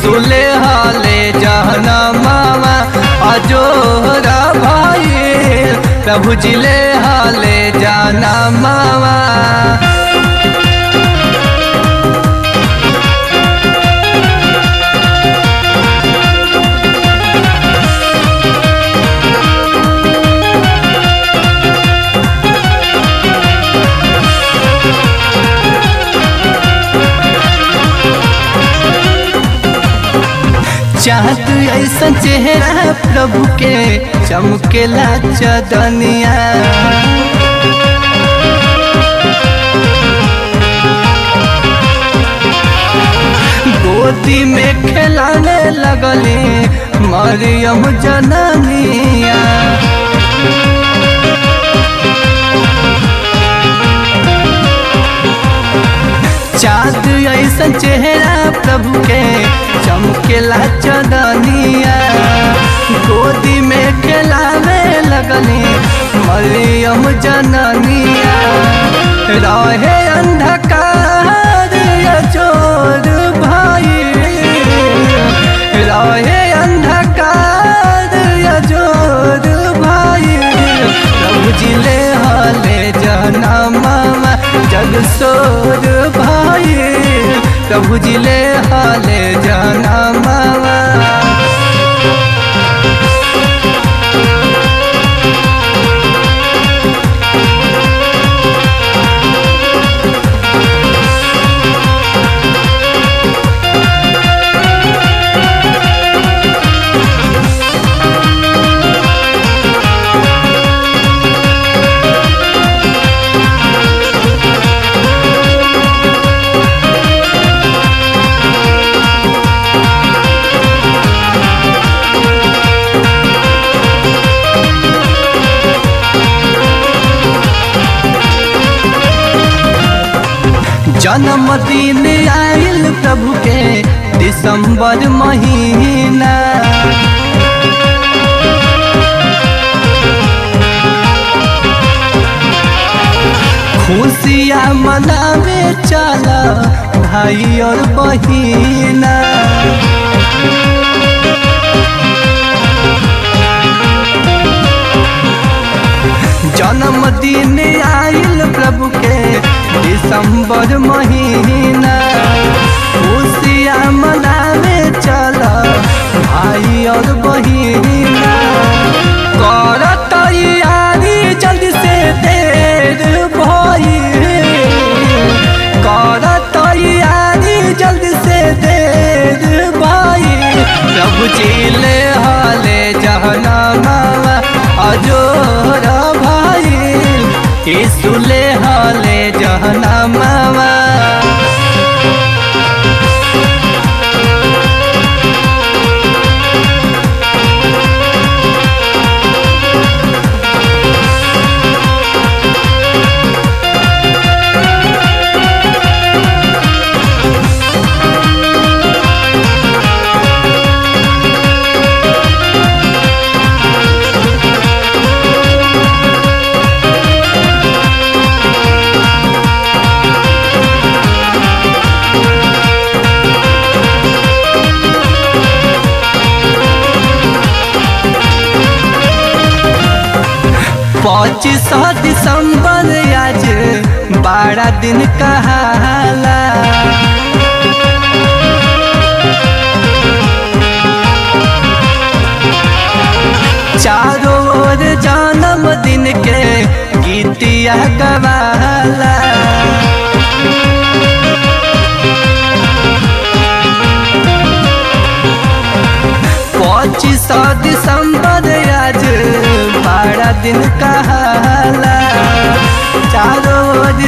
सुले हाले जहना मामा अजोरा भाई प्रभु जिले हाले जाना मामा। चाहत ऐसा चेहरा प्रभु के चमकेला चदनिया। गोदी में खिलाने लगले मरियम जननिया। चाँद ऐसा चेहरा प्रभु के चमकेला चदनिया। गोदी में खिलावे लगले मरियम जननिया। रहे अंधकार अजोर भाई, रहे अंधकार अजोर भाई प्रभु जिले हाले जना मामा जग सोर भाई प्रभु जिले हाले जाना मामा। जन्मदिन आयल प्रभु के दिसंबर महीना। खुशियाँ मनावे चला भाई और बहिना। जन्मदिन आयल प्रभु के दिसंबर महीना। खुशियाँ मनावे चला भाई और बहिना। कर तैयारी जल्दी से देर भाई, कर तैयारी जल्दी से देर भाई प्रभु जिले हाले जहना मामा अजोरा भाई सुले हाले जहना मामा। पच्चीस दिसंबर आज 12 दिन कहाला। चारों ओर जन्मदिन के गीतिया गवाला। 25 दिसंबर आज 12 दिन कहाला। चारों ओर